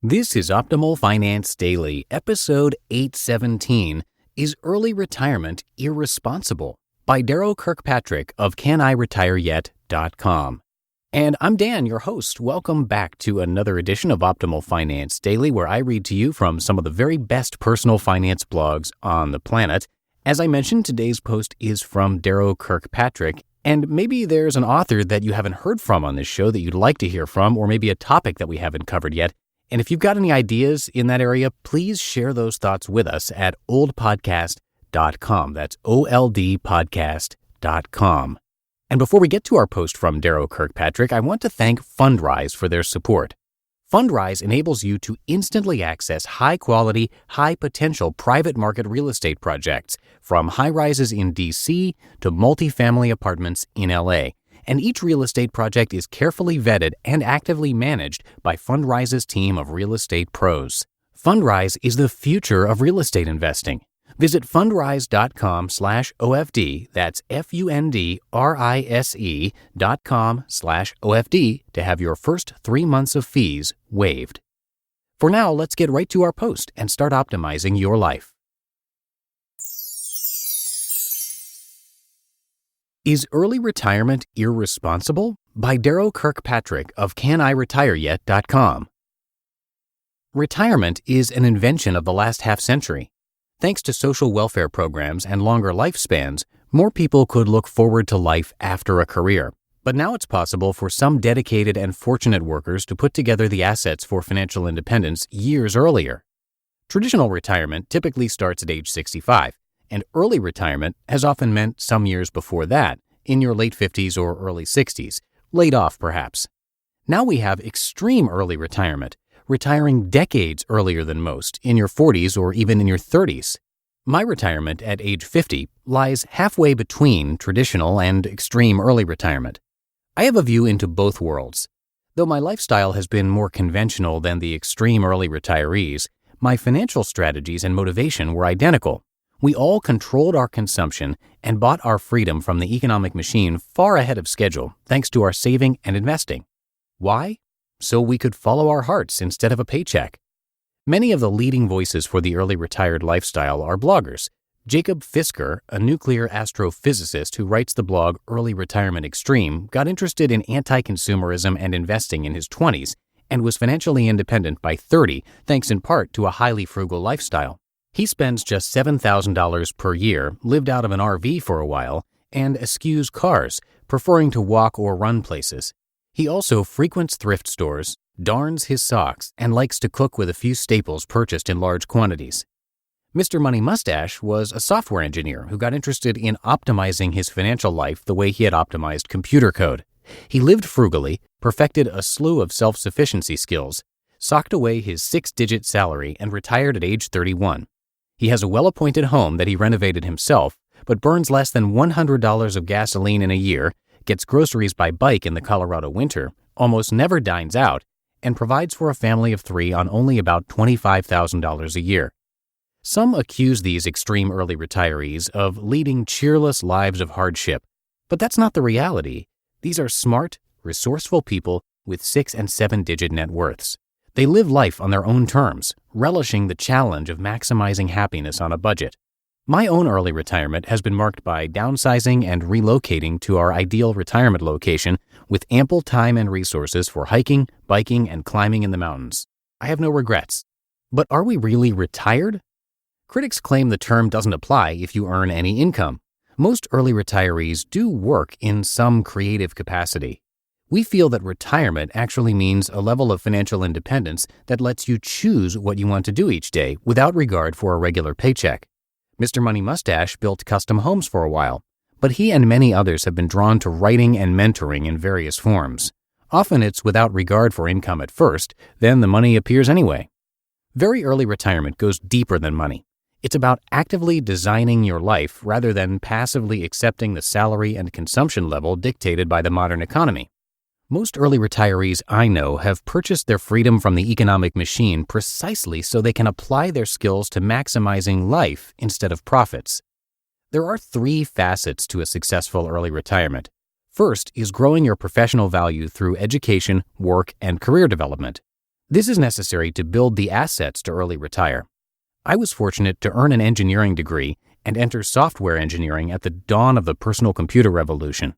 This is Optimal Finance Daily, episode 817, Is Early Retirement Irresponsible? By Darrow Kirkpatrick of CanIRetireYet.com. And I'm Dan, your host. Welcome back to another edition of Optimal Finance Daily, where I read to you from some of the very best personal finance blogs on the planet. As I mentioned, today's post is from Darrow Kirkpatrick, and maybe there's an author that you haven't heard from on this show that you'd like to hear from, or maybe a topic that we haven't covered yet. And if you've got any ideas in that area, please share those thoughts with us at oldpodcast.com. That's oldpodcast.com. And before we get to our post from Darrow Kirkpatrick, I want to thank Fundrise for their support. Fundrise enables you to instantly access high-quality, high-potential private market real estate projects, from high-rises in D.C. to multifamily apartments in L.A., and each real estate project is carefully vetted and actively managed by Fundrise's team of real estate pros. Fundrise is the future of real estate investing. Visit fundrise.com/OFD, that's fundrise.com/OFD, to have your first 3 months of fees waived. For now, let's get right to our post and start optimizing your life. Is Early Retirement Irresponsible? By Darrow Kirkpatrick of CanIRetireYet.com. Retirement is an invention of the last half-century. Thanks to social welfare programs and longer lifespans, more people could look forward to life after a career. But now it's possible for some dedicated and fortunate workers to put together the assets for financial independence years earlier. Traditional retirement typically starts at age 65. And early retirement has often meant some years before that, in your late 50s or early 60s, laid off perhaps. Now we have extreme early retirement, retiring decades earlier than most, in your 40s or even in your 30s. My retirement at age 50 lies halfway between traditional and extreme early retirement. I have a view into both worlds. Though my lifestyle has been more conventional than the extreme early retirees, my financial strategies and motivation were identical. We all controlled our consumption and bought our freedom from the economic machine far ahead of schedule, thanks to our saving and investing. Why? So we could follow our hearts instead of a paycheck. Many of the leading voices for the early retired lifestyle are bloggers. Jacob Fisker, a nuclear astrophysicist who writes the blog Early Retirement Extreme, got interested in anti-consumerism and investing in his 20s and was financially independent by 30, thanks in part to a highly frugal lifestyle. He spends just $7,000 per year, lived out of an RV for a while, and eschews cars, preferring to walk or run places. He also frequents thrift stores, darns his socks, and likes to cook with a few staples purchased in large quantities. Mr. Money Mustache was a software engineer who got interested in optimizing his financial life the way he had optimized computer code. He lived frugally, perfected a slew of self-sufficiency skills, socked away his 6-digit salary, and retired at age 31. He has a well-appointed home that he renovated himself, but burns less than $100 of gasoline in a year, gets groceries by bike in the Colorado winter, almost never dines out, and provides for a family of 3 on only about $25,000 a year. Some accuse these extreme early retirees of leading cheerless lives of hardship, but that's not the reality. These are smart, resourceful people with 6- and 7-digit net worths. They live life on their own terms, relishing the challenge of maximizing happiness on a budget. My own early retirement has been marked by downsizing and relocating to our ideal retirement location with ample time and resources for hiking, biking, and climbing in the mountains. I have no regrets. But are we really retired? Critics claim the term doesn't apply if you earn any income. Most early retirees do work in some creative capacity. We feel that retirement actually means a level of financial independence that lets you choose what you want to do each day without regard for a regular paycheck. Mr. Money Mustache built custom homes for a while, but he and many others have been drawn to writing and mentoring in various forms. Often it's without regard for income at first, then the money appears anyway. Very early retirement goes deeper than money. It's about actively designing your life rather than passively accepting the salary and consumption level dictated by the modern economy. Most early retirees I know have purchased their freedom from the economic machine precisely so they can apply their skills to maximizing life instead of profits. There are 3 facets to a successful early retirement. First is growing your professional value through education, work, and career development. This is necessary to build the assets to early retire. I was fortunate to earn an engineering degree and enter software engineering at the dawn of the personal computer revolution.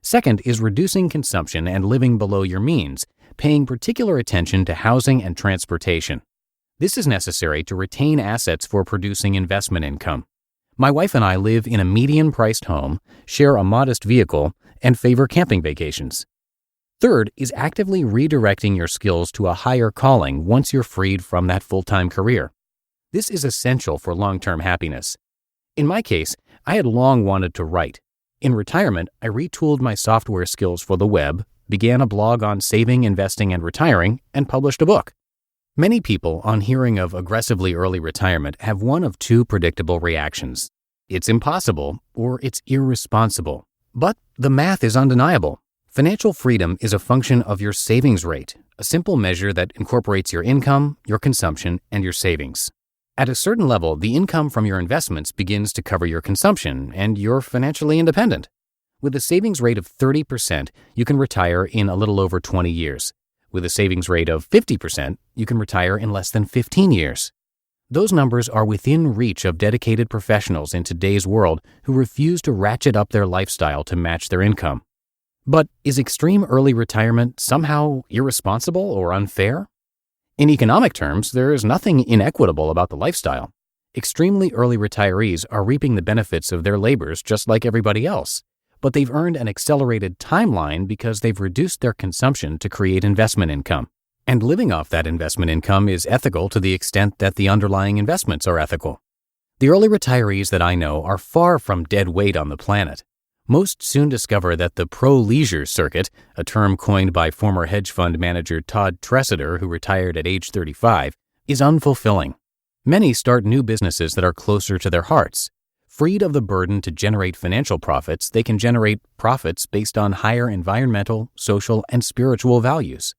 Second is reducing consumption and living below your means, paying particular attention to housing and transportation. This is necessary to retain assets for producing investment income. My wife and I live in a median-priced home, share a modest vehicle, and favor camping vacations. Third is actively redirecting your skills to a higher calling once you're freed from that full-time career. This is essential for long-term happiness. In my case, I had long wanted to write. In retirement, I retooled my software skills for the web, began a blog on saving, investing, and retiring, and published a book. Many people, on hearing of aggressively early retirement, have one of two predictable reactions. It's impossible or it's irresponsible. But the math is undeniable. Financial freedom is a function of your savings rate, a simple measure that incorporates your income, your consumption, and your savings. At a certain level, the income from your investments begins to cover your consumption, and you're financially independent. With a savings rate of 30%, you can retire in a little over 20 years. With a savings rate of 50%, you can retire in less than 15 years. Those numbers are within reach of dedicated professionals in today's world who refuse to ratchet up their lifestyle to match their income. But is extreme early retirement somehow irresponsible or unfair? In economic terms, there is nothing inequitable about the lifestyle. Extremely early retirees are reaping the benefits of their labors just like everybody else, but they've earned an accelerated timeline because they've reduced their consumption to create investment income. And living off that investment income is ethical to the extent that the underlying investments are ethical. The early retirees that I know are far from dead weight on the planet. Most soon discover that the pro-leisure circuit, a term coined by former hedge fund manager Todd Tressiter, who retired at age 35, is unfulfilling. Many start new businesses that are closer to their hearts. Freed of the burden to generate financial profits, they can generate profits based on higher environmental, social, and spiritual values.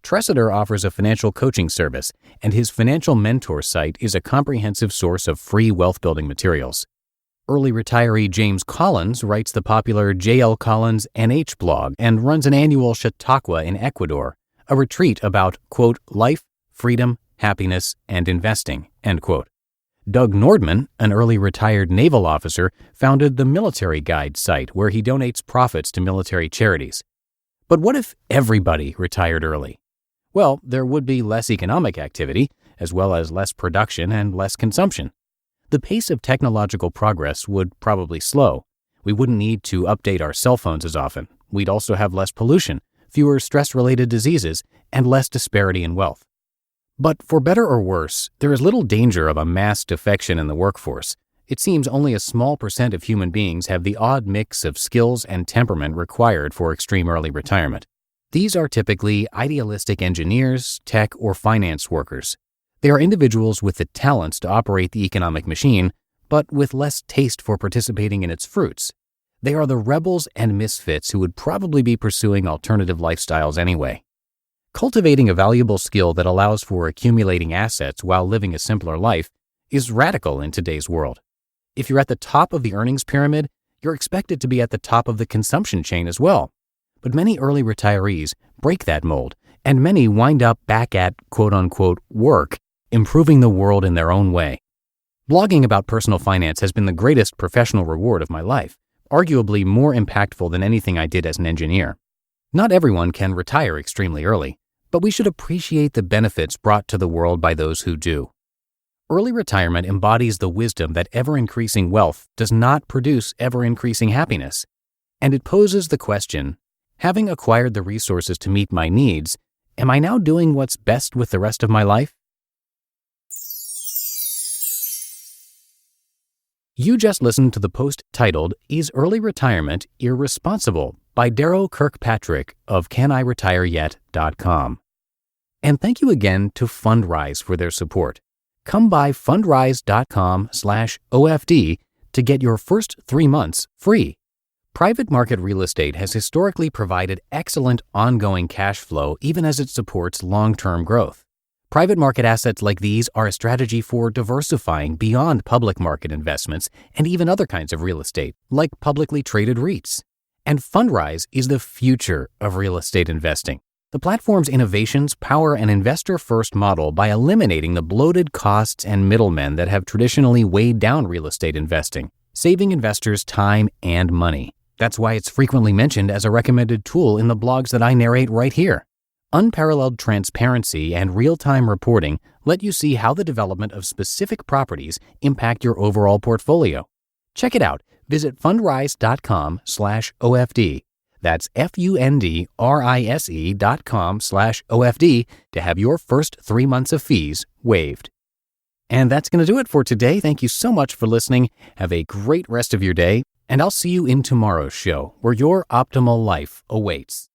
Tressiter offers a financial coaching service, and his financial mentor site is a comprehensive source of free wealth-building materials. Early retiree James Collins writes the popular J.L. Collins NH blog and runs an annual Chautauqua in Ecuador, a retreat about, quote, life, freedom, happiness, and investing, end quote. Doug Nordman, an early retired naval officer, founded the Military Guide site where he donates profits to military charities. But what if everybody retired early? Well, there would be less economic activity, as well as less production and less consumption. The pace of technological progress would probably slow. We wouldn't need to update our cell phones as often. We'd also have less pollution, fewer stress-related diseases, and less disparity in wealth. But for better or worse, there is little danger of a mass defection in the workforce. It seems only a small percent of human beings have the odd mix of skills and temperament required for extreme early retirement. These are typically idealistic engineers, tech, or finance workers. They are individuals with the talents to operate the economic machine, but with less taste for participating in its fruits. They are the rebels and misfits who would probably be pursuing alternative lifestyles anyway. Cultivating a valuable skill that allows for accumulating assets while living a simpler life is radical in today's world. If you're at the top of the earnings pyramid, you're expected to be at the top of the consumption chain as well. But many early retirees break that mold, and many wind up back at quote-unquote work, improving the world in their own way. Blogging about personal finance has been the greatest professional reward of my life, arguably more impactful than anything I did as an engineer. Not everyone can retire extremely early, but we should appreciate the benefits brought to the world by those who do. Early retirement embodies the wisdom that ever-increasing wealth does not produce ever-increasing happiness, and it poses the question, having acquired the resources to meet my needs, am I now doing what's best with the rest of my life? You just listened to the post titled, Is Early Retirement Irresponsible? By Darrow Kirkpatrick of CanIRetireYet.com. And thank you again to Fundrise for their support. Come by fundrise.com/OFD to get your first 3 months free. Private market real estate has historically provided excellent ongoing cash flow even as it supports long-term growth. Private market assets like these are a strategy for diversifying beyond public market investments and even other kinds of real estate, like publicly traded REITs. And Fundrise is the future of real estate investing. The platform's innovations power an investor-first model by eliminating the bloated costs and middlemen that have traditionally weighed down real estate investing, saving investors time and money. That's why it's frequently mentioned as a recommended tool in the blogs that I narrate right here. Unparalleled transparency and real-time reporting let you see how the development of specific properties impact your overall portfolio. Check it out. Visit fundrise.com/OFD. That's fundrise.com/OFD to have your first 3 months of fees waived. And that's going to do it for today. Thank you so much for listening. Have a great rest of your day, and I'll see you in tomorrow's show where your optimal life awaits.